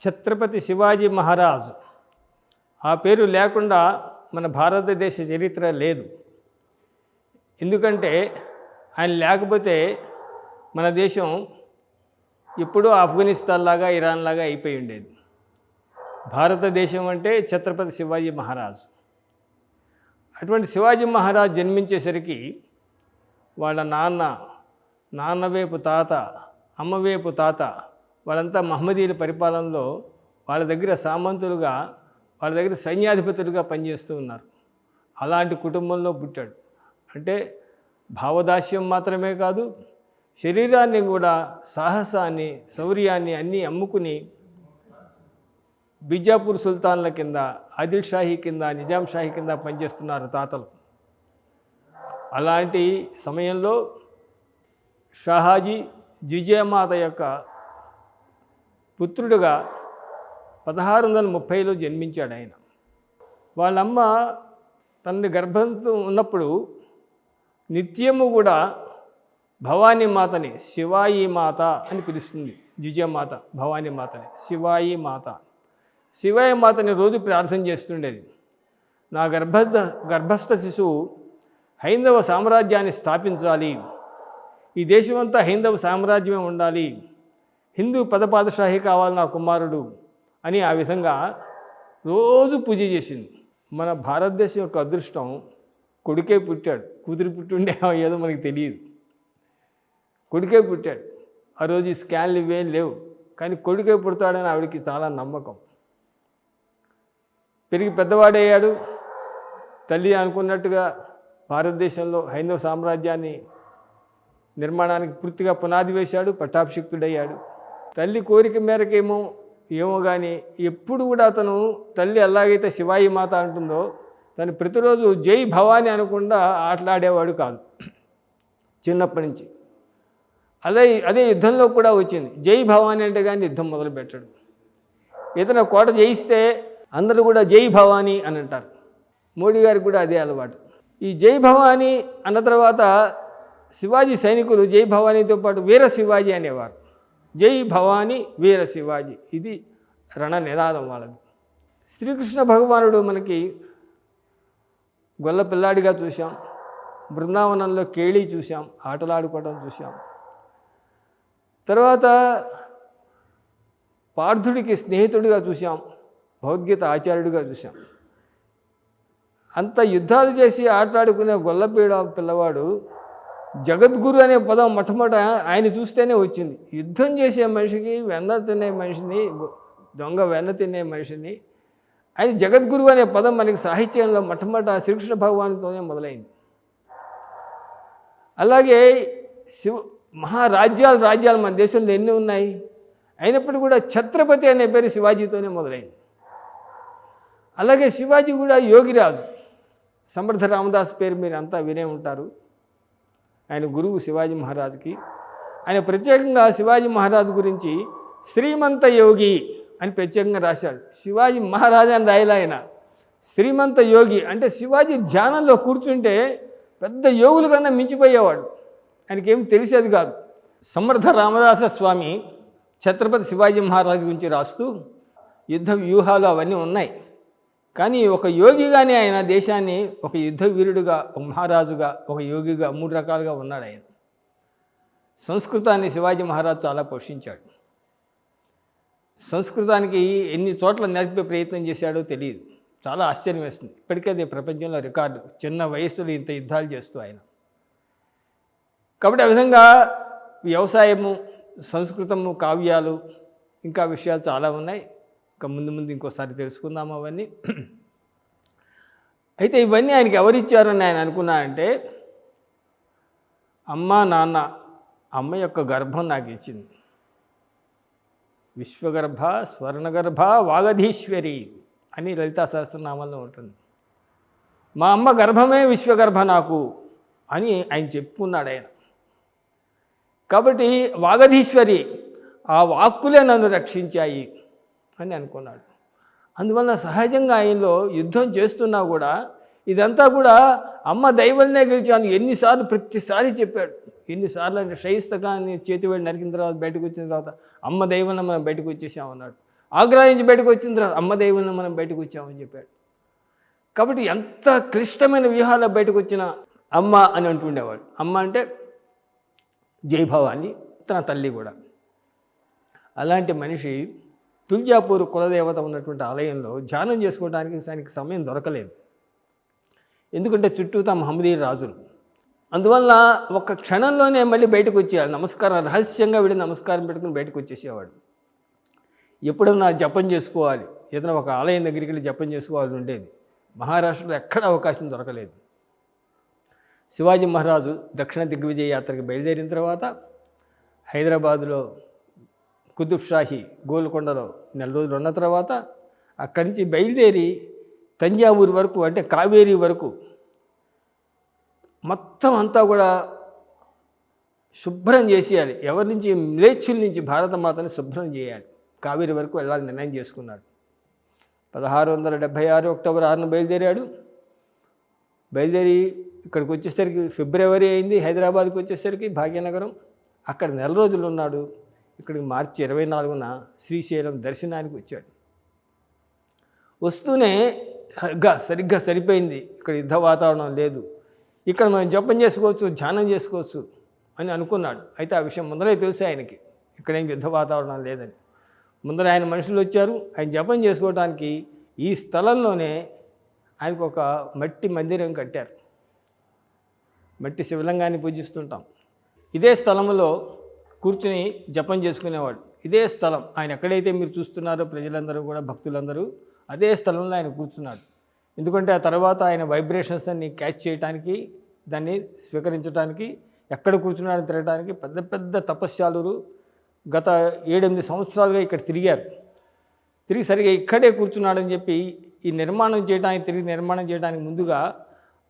ఛత్రపతి శివాజీ మహారాజ్ ఆ పేరు లేకుండా మన భారతదేశ చరిత్ర లేదు. ఎందుకంటే ఆయన లేకపోతే మన దేశం ఎప్పుడూ ఆఫ్ఘనిస్తాన్ లాగా ఇరాన్ లాగా అయిపోయి ఉండేది. భారతదేశం అంటే ఛత్రపతి శివాజీ మహారాజ్. అటువంటి శివాజీ మహారాజ్ జన్మించేసరికి వాళ్ళ నాన్న వైపు తాత, అమ్మ వైపు తాత వాళ్ళంతా మహమ్మదీయుల పరిపాలనలో వాళ్ళ దగ్గర సామంతులుగా, వాళ్ళ దగ్గర సైన్యాధిపతులుగా పనిచేస్తూ ఉన్నారు. అలాంటి కుటుంబంలో పుట్టాడు. అంటే భావదాస్యం మాత్రమే కాదు, శరీరాన్ని కూడా, సాహసాన్ని, శౌర్యాన్ని అన్నీ అమ్ముకుని బిజాపూర్ సుల్తాన్ల కింద, ఆదిల్ షాహీ కింద, నిజాం షాహీ కింద పనిచేస్తున్నారు తాతలు. అలాంటి సమయంలో షాహాజీ జిజియామాత యొక్క పుత్రుడుగా 1630లో జన్మించాడు ఆయన. వాళ్ళమ్మ తనని గర్భంతో ఉన్నప్పుడు నిత్యము కూడా భవానీ మాతని శివాయి మాత అని పిలుస్తుంది. జిజియామాత భవానీ మాతని శివాయి మాత. శివాయి మాతని రోజు ప్రార్థన చేస్తుండేది. నా గర్భస్థ శిశువు హైందవ సామ్రాజ్యాన్ని స్థాపించాలి, ఈ దేశమంతా హైందవ సామ్రాజ్యమే ఉండాలి, హిందూ పదపాదషాహి కావాలి నా కుమారుడు అని ఆ విధంగా రోజు పూజ చేసింది. మన భారతదేశం యొక్క అదృష్టం కొడుకే పుట్టాడు. కూతురు పుట్టుండే ఏదో మనకి తెలియదు. కొడుకే పుట్టాడు. ఆ రోజు ఈ స్కాన్లు ఇవేం లేవు, కానీ కొడుకే పుడతాడని ఆవిడకి చాలా నమ్మకం. పెరిగి పెద్దవాడయ్యాడు. తల్లి అనుకున్నట్టుగా భారతదేశంలో హైందవ సామ్రాజ్యాన్ని నిర్మాణానికి పూర్తిగా పునాది వేశాడు, పట్టాభిషిక్తుడయ్యాడు. తల్లి కోరిక మేరకేమో ఏమో కానీ ఎప్పుడు కూడా అతను తల్లి ఎలాగైతే శివాయి మాత అంటుందో తను ప్రతిరోజు జై భవాని అనకుండా ఆటలాడేవాడు కాదు చిన్నప్పటి నుంచి. అదే యుద్ధంలో కూడా వచ్చింది. జై భవాని అంటే కానీ యుద్ధం మొదలు పెట్టాడు. ఇతను కోట జయిస్తే అందరూ కూడా జై భవాని అని అంటారు. మోడీ గారికి కూడా అదే అలవాటు. ఈ జై భవాని అన్న తర్వాత శివాజీ సైనికులు జై భవానీతో పాటు వీర శివాజీ అనేవారు. జై భవానీ వీర శివాజీ, ఇది రణ నినాదం వాళ్ళది. శ్రీకృష్ణ భగవానుడు మనకి గొల్ల పిల్లాడిగా చూసాం, బృందావనంలో కేళి చూసాం, ఆటలాడుకోవడం చూసాం. తర్వాత పార్థుడికి స్నేహితుడిగా చూసాం, భగవద్గీత ఆచార్యుడిగా చూసాం. అంత యుద్ధాలు చేసి ఆటలాడుకునే గొల్లపీడ పిల్లవాడు జగద్గురు అనే పదం మొట్టమొదట ఆయన చూస్తేనే వచ్చింది. యుద్ధం చేసే మనిషికి, వెన్న తినే మనిషిని, దొంగ వెన్న తినే మనిషిని ఆయన జగద్గురు అనే పదం మనకి సాహిత్యంలో మొట్టమొదట శ్రీకృష్ణ భగవానుతోనే మొదలైంది. అలాగే రాజ్యాలు మన దేశంలో ఎన్ని ఉన్నాయి, అయినప్పటికీ కూడా ఛత్రపతి అనే పేరు శివాజీతోనే మొదలైంది. అలాగే శివాజీ కూడా యోగిరాజు. సమర్థ రామదాస్ పేరు మీరు అంతా వినే ఉంటారు. ఆయన గురువు శివాజీ మహారాజుకి. ఆయన ప్రత్యేకంగా శివాజీ మహారాజు గురించి శ్రీమంత యోగి అని ప్రత్యేకంగా రాశాడు. శివాజీ మహారాజు అని రాయలే ఆయన, శ్రీమంత యోగి. అంటే శివాజీ ధ్యానంలో కూర్చుంటే పెద్ద యోగుల కన్నా మించిపోయేవాడు. ఆయనకేం తెలిసేది కాదు. సమర్థ రామదాస స్వామి ఛత్రపతి శివాజీ మహారాజు గురించి రాస్తూ యుద్ధ వ్యూహాలు అవన్నీ ఉన్నాయి, కానీ ఒక యోగిగానే ఆయన దేశాన్ని ఒక యుద్ధ వీరుడుగా, ఒక మహారాజుగా, ఒక యోగిగా 3 రకాలుగా ఉన్నాడు ఆయన. సంస్కృతాన్ని శివాజీ మహారాజు చాలా పోషించాడు. సంస్కృతానికి ఎన్ని చోట్ల నేర్పే ప్రయత్నం చేశాడో తెలియదు. చాలా ఆశ్చర్యం వేస్తుంది. ఇప్పటికే అది ప్రపంచంలో రికార్డు, చిన్న వయసులో ఇంత యుద్ధాలు చేస్తూ ఆయన. కాబట్టి ఆ విధంగా వ్యవసాయము, సంస్కృతము, కావ్యాలు, ఇంకా విషయాలు చాలా ఉన్నాయి. ఇంకా ముందు ఇంకోసారి తెలుసుకుందాము అవన్నీ. అయితే ఇవన్నీ ఆయనకి ఎవరిచ్చారని ఆయన అనుకున్నానంటే, అమ్మ నాన్న, అమ్మ యొక్క గర్భం నాకు ఇచ్చింది. విశ్వగర్భ, స్వర్ణగర్భ, వాగధీశ్వరి అని లలితా సహస్రనామంలో ఉంటుంది. మా అమ్మ గర్భమే విశ్వగర్భ నాకు అని ఆయన చెప్పుకున్నాడు ఆయన. కాబట్టి వాగధీశ్వరి, ఆ వాక్కులే నన్ను రక్షించాయి అని అనుకున్నాడు. అందువల్ల సహజంగా ఆయనలో యుద్ధం చేస్తున్నా కూడా ఇదంతా కూడా అమ్మ దైవల్నే గెలిచాను ఎన్నిసార్లు, ప్రతిసారి చెప్పాడు. ఎన్నిసార్లు అంటే షయిస్తా ఖాన్ చేతివేడి నరికిన తర్వాత బయటకు వచ్చిన తర్వాత అమ్మ దైవల్ని మనం బయటకు వచ్చేసామన్నాడు. ఆగ్రా నుంచి బయటకు వచ్చిన తర్వాత అమ్మ దేవుని మనం బయటకు వచ్చామని చెప్పాడు. కాబట్టి ఎంత క్లిష్టమైన వ్యూహాల్లో బయటకు వచ్చిన అమ్మ అని అంటుండేవాడు. అమ్మ అంటే జయభవాని, తన తల్లి కూడా. అలాంటి మనిషి తుల్జాపూర్ కులదేవత ఉన్నటువంటి ఆలయంలో ధ్యానం చేసుకోవడానికి ఆయనకి సమయం దొరకలేదు. ఎందుకంటే చుట్టూతా మహమ్మదీ రాజులు. అందువల్ల ఒక క్షణంలోనే మళ్ళీ బయటకు వచ్చేయాలి. నమస్కారం రహస్యంగా వీడి నమస్కారం పెట్టుకుని బయటకు వచ్చేసేవాడు. ఎప్పుడన్నా జపం చేసుకోవాలి, ఏదైనా ఒక ఆలయం దగ్గరికి వెళ్ళి జపం చేసుకోవాలని ఉండేది. మహారాష్ట్రలో ఎక్కడ అవకాశం దొరకలేదు. శివాజీ మహారాజు దక్షిణ దిగ్విజయ యాత్రకి బయలుదేరిన తర్వాత హైదరాబాదులో కుతుబ్ షాహీ గోల్కొండలో 4 రోజులు ఉన్న తర్వాత అక్కడి నుంచి బయలుదేరి తంజావూరు వరకు, అంటే కావేరీ వరకు మొత్తం అంతా కూడా శుభ్రం చేసేయాలి. ఎవరి నుంచి? మ్లేచ్చుల నుంచి భారతమాతని శుభ్రం చేయాలి. కావేరీ వరకు వెళ్ళాలని నిర్ణయం చేసుకున్నాడు. 1676 అక్టోబర్ 6న బయలుదేరాడు. బయలుదేరి ఇక్కడికి వచ్చేసరికి ఫిబ్రవరి అయింది. హైదరాబాద్కి వచ్చేసరికి భాగ్యనగరం. అక్కడ 4 రోజులు ఉన్నాడు. ఇక్కడికి మార్చి 24న శ్రీశైలం దర్శనానికి వచ్చాడు. వస్తూనే సరిగ్గా సరిపోయింది. ఇక్కడ యుద్ధ వాతావరణం లేదు, ఇక్కడ మనం జపం చేసుకోవచ్చు, ధ్యానం చేసుకోవచ్చు అని అనుకున్నాడు. అయితే ఆ విషయం ముందరే తెలిసి ఆయనకి ఇక్కడేం యుద్ధ వాతావరణం లేదని. ముందర ఆయన మనుషులు వచ్చారు. ఆయన జపం చేసుకోవడానికి ఈ స్థలంలోనే ఆయనకు ఒక మట్టి మందిరం కట్టారు. మట్టి శివలింగాన్ని పూజిస్తుంటాం. ఇదే స్థలంలో కూర్చుని జపం చేసుకునేవాడు. ఇదే స్థలం, ఆయన ఎక్కడైతే మీరు చూస్తున్నారో ప్రజలందరూ కూడా, భక్తులందరూ అదే స్థలంలో ఆయన కూర్చున్నాడు. ఎందుకంటే ఆ తర్వాత ఆయన వైబ్రేషన్స్ అన్ని క్యాచ్ చేయడానికి, దాన్ని స్వీకరించడానికి, ఎక్కడ కూర్చున్నాడని తిరగడానికి పెద్ద పెద్ద తపస్యాలురు గత 7-8 సంవత్సరాలుగా ఇక్కడ తిరిగారు. తిరిగి సరిగా ఇక్కడే కూర్చున్నాడని చెప్పి ఈ నిర్మాణం చేయడానికి ముందుగా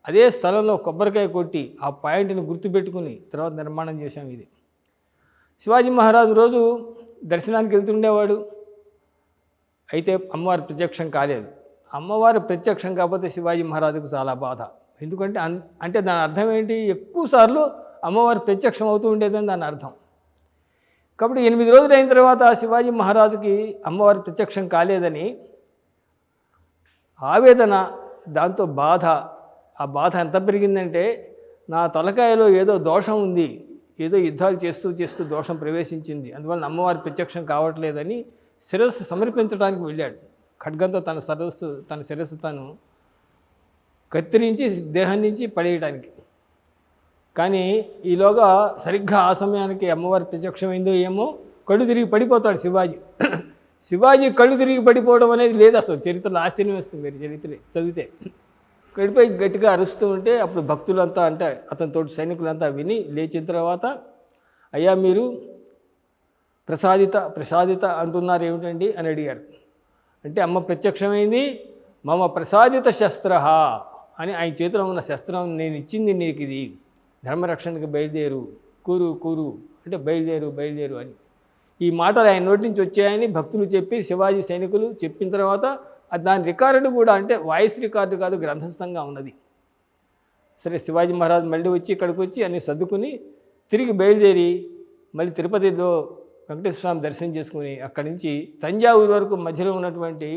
అదే స్థలంలో కొబ్బరికాయ కొట్టి ఆ పాయింట్ని గుర్తుపెట్టుకుని తర్వాత నిర్మాణం చేశాం. ఇది శివాజీ మహారాజు రోజు దర్శనానికి వెళ్తుండేవాడు. అయితే అమ్మవారి ప్రత్యక్షం కాలేదు. అమ్మవారి ప్రత్యక్షం కాకపోతే శివాజీ మహారాజుకు చాలా బాధ. ఎందుకంటే అంటే దాని అర్థం ఏంటి? ఎక్కువసార్లు అమ్మవారి ప్రత్యక్షం అవుతూ ఉండేదని దాని అర్థం. కాబట్టి 8 రోజులు అయిన తర్వాత శివాజీ మహారాజుకి అమ్మవారి ప్రత్యక్షం కాలేదని ఆవేదన, దాంతో బాధ. ఆ బాధ ఎంత పెరిగిందంటే, నా తలకాయలో ఏదో దోషం ఉంది, ఏదో యుద్ధాలు చేస్తూ దోషం ప్రవేశించింది, అందువల్ల అమ్మవారి ప్రత్యక్షం కావట్లేదని శిరస్సు సమర్పించడానికి వెళ్ళాడు. ఖడ్గంతో తన శిరస్సు తను కత్తిరించి దేహం నుంచి పడేయడానికి. కానీ ఈలోగా సరిగ్గా ఆ సమయానికి అమ్మవారి ప్రత్యక్షమైందో ఏమో, కళ్ళు తిరిగి పడిపోతాడు శివాజీ కళ్ళు తిరిగి పడిపోవడం అనేది లేదు అసలు. చరిత్రలో ఆశ్చర్యం వస్తుంది మీరు చరిత్ర చదివితే. గడిపోయి గట్టిగా అరుస్తూ ఉంటే అప్పుడు భక్తులంతా, అంటే అతనితోటి సైనికులంతా విని లేచిన తర్వాత, అయ్యా మీరు ప్రసాదిత అంటున్నారు ఏమిటండి అని అడిగారు. అంటే అమ్మ ప్రత్యక్షమైంది. మమ ప్రసాదిత శస్త్ర అని ఆయన చేతిలో ఉన్న శస్త్రం, నేను ఇచ్చింది నీకు, ఇది ధర్మరక్షణకి బయలుదేరు, కూరు అంటే బయలుదేరు అని. ఈ మాటలు ఆయన నోటి నుంచి వచ్చాయని భక్తులు చెప్పి, శివాజీ సైనికులు చెప్పిన తర్వాత దాని రికార్డు కూడా, అంటే వాయిస్ రికార్డు కాదు, గ్రంథస్థంగా ఉన్నది. సరే శివాజీ మహారాజ్ మళ్ళీ వచ్చి ఇక్కడికి వచ్చి అన్ని సర్దుకుని తిరిగి బయలుదేరి మళ్ళీ తిరుపతిలో వెంకటేశ్వర స్వామి దర్శనం చేసుకుని అక్కడి నుంచి తంజావూరు వరకు మధ్యలో ఉన్నటువంటి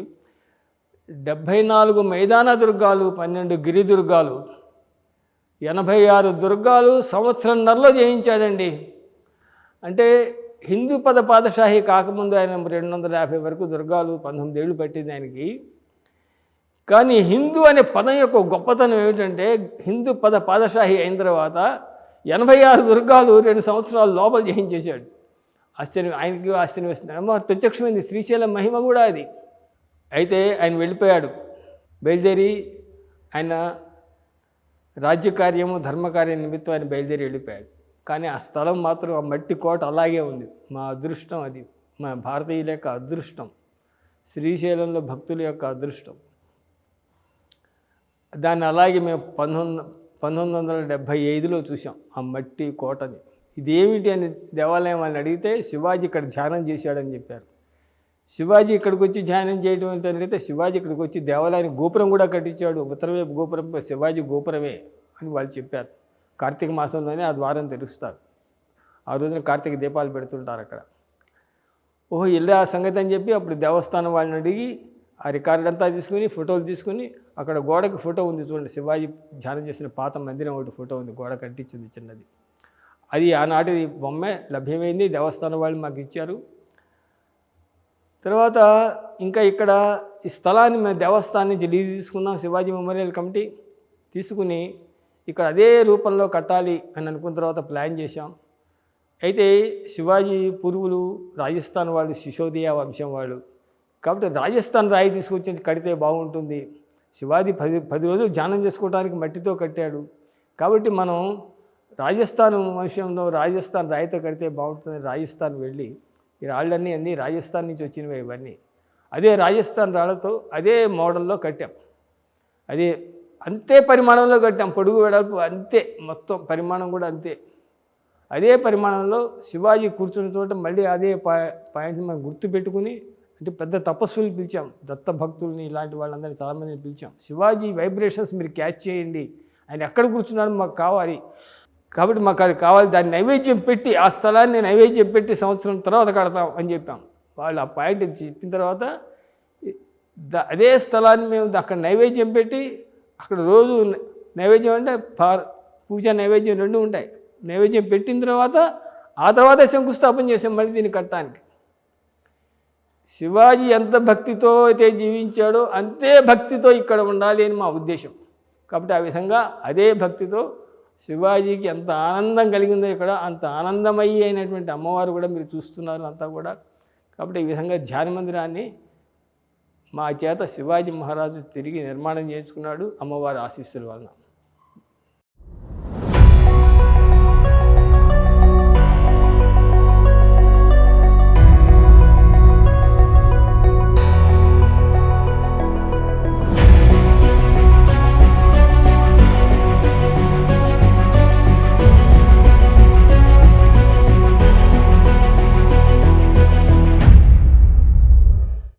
74 మైదాన దుర్గాలు, 12 గిరి దుర్గాలు, 86 దుర్గాలు సంవత్సరంన్నరలో జయించాడండి. అంటే హిందూ పాదషాహి కాకముందు ఆయన 250 వరకు దుర్గాలు, 19 ఏళ్ళు పట్టింది ఆయనకి. కానీ హిందూ అనే పదం యొక్క గొప్పతనం ఏమిటంటే, హిందూ పాదషాహి అయిన తర్వాత 86 దుర్గాలు 2 సంవత్సరాల లోపల జయించేశాడు. ఆయనకి ఆశ్చర్యం వేస్తుంది. అమ్మవారు ప్రత్యక్షమైంది, శ్రీశైలం మహిమ కూడా అది. అయితే ఆయన వెళ్ళిపోయాడు. బయలుదేరి ఆయన రాజ్యకార్యము, ధర్మకార్యం నిమిత్తం ఆయన బయలుదేరి వెళ్ళిపోయాడు. కానీ ఆ స్థలం మాత్రం, ఆ మట్టి కోట అలాగే ఉంది. మా అదృష్టం అది, మా భారతీయుల యొక్క అదృష్టం, శ్రీశైలంలో భక్తుల యొక్క అదృష్టం. దాన్ని అలాగే మేము 1975లో చూసాం ఆ మట్టి కోటని. ఇదేమిటి అని దేవాలయం వాళ్ళని అడిగితే, శివాజీ ఇక్కడ ధ్యానం చేశాడని చెప్పారు. శివాజీ ఇక్కడికి వచ్చి ధ్యానం చేయడం ఏంటంటే, శివాజీ ఇక్కడికి వచ్చి దేవాలయానికి గోపురం కూడా కట్టించాడు. ఉత్తరవైపు గోపురం శివాజీ గోపురమే అని వాళ్ళు చెప్పారు. కార్తీక మాసంలోనే ఆ ద్వారం తెరుస్తారు. ఆ రోజున కార్తీక దీపాలు పెడుతుంటారు అక్కడ. ఓహో ఇలా సంగతి అని చెప్పి అప్పుడు దేవస్థానం వాళ్ళని అడిగి ఆ రికార్డు అంతా తీసుకుని ఫోటోలు తీసుకుని అక్కడ గోడకి ఫోటో ఉంది చూడండి, శివాజీ ధ్యానం చేసిన పాత మందిరం ఒకటి ఫోటో ఉంది, గోడ కట్టించింది చిన్నది. అది ఆనాటి బొమ్మే లభ్యమైంది, దేవస్థానం వాళ్ళు మాకు ఇచ్చారు. తర్వాత ఇంకా ఇక్కడ ఈ స్థలాన్ని మేము దేవస్థానం నుంచి లీజు తీసుకున్నాం, శివాజీ మెమోరియల్ కమిటీ తీసుకుని ఇక్కడ అదే రూపంలో కట్టాలి అని అనుకున్న తర్వాత ప్లాన్ చేశాం. అయితే శివాజీ పూర్వులు రాజస్థాన్ వాళ్ళు, సిసోదియా వంశం వాళ్ళు, కాబట్టి రాజస్థాన్ రాయి తీసుకొచ్చి కడితే బాగుంటుంది. శివాజీ 10 రోజులు ధ్యానం చేసుకోవడానికి మట్టితో కట్టాడు, కాబట్టి మనం రాజస్థాన్ వంశంలో రాజస్థాన్ రాయితో కడితే బాగుంటుంది. రాజస్థాన్ వెళ్ళి ఈ రాళ్ళన్నీ రాజస్థాన్ నుంచి వచ్చినవి, ఇవన్నీ అదే రాజస్థాన్ రాళ్ళతో అదే మోడల్లో కట్టాం. అదే అంతే పరిమాణంలో కట్టాం, పొడుగు వెడల్పు అంతే, మొత్తం పరిమాణం కూడా అంతే. అదే పరిమాణంలో శివాజీ కూర్చున్న చోట మళ్ళీ అదే పాయింట్ని మనం గుర్తుపెట్టుకుని, అంటే పెద్ద తపస్సులు పిలిచాం, దత్త భక్తుల్ని ఇలాంటి వాళ్ళందరినీ చాలామందిని పిలిచాం. శివాజీ వైబ్రేషన్స్ మీరు క్యాచ్ చేయండి, ఆయన ఎక్కడ కూర్చున్నాడో మాకు కావాలి, కాబట్టి మాకు అది కావాలి, దాన్ని నైవేద్యం పెట్టి ఆ స్థలాన్ని నైవేద్యం పెట్టి సంవత్సరం తర్వాత కడతాం అని చెప్పాం. వాళ్ళు ఆ పాయింట్ చెప్పిన తర్వాత అదే స్థలాన్ని మేము అక్కడ నైవేద్యం పెట్టి, అక్కడ రోజు నైవేద్యం అంటే పూజ నైవేద్యం 2 ఉంటాయి. నైవేద్యం పెట్టిన తర్వాత ఆ తర్వాత శంకుస్థాపన చేసాం మళ్ళీ దీన్ని కట్టడానికి. శివాజీ ఎంత భక్తితో అయితే జీవించాడో అంతే భక్తితో ఇక్కడ ఉండాలి అని మా ఉద్దేశం. కాబట్టి ఆ విధంగా అదే భక్తితో శివాజీకి ఎంత ఆనందం కలిగిందో ఇక్కడ అంత ఆనందమయ్యి అయినటువంటి అమ్మవారు కూడా మీరు చూస్తున్నారు అంతా కూడా. కాబట్టి ఈ విధంగా ధ్యాన మందిరాన్ని మా చేత శివాజీ మహారాజు తిరిగి నిర్మాణం చేయించుకున్నాడు అమ్మవారి ఆశీస్సుల వలన.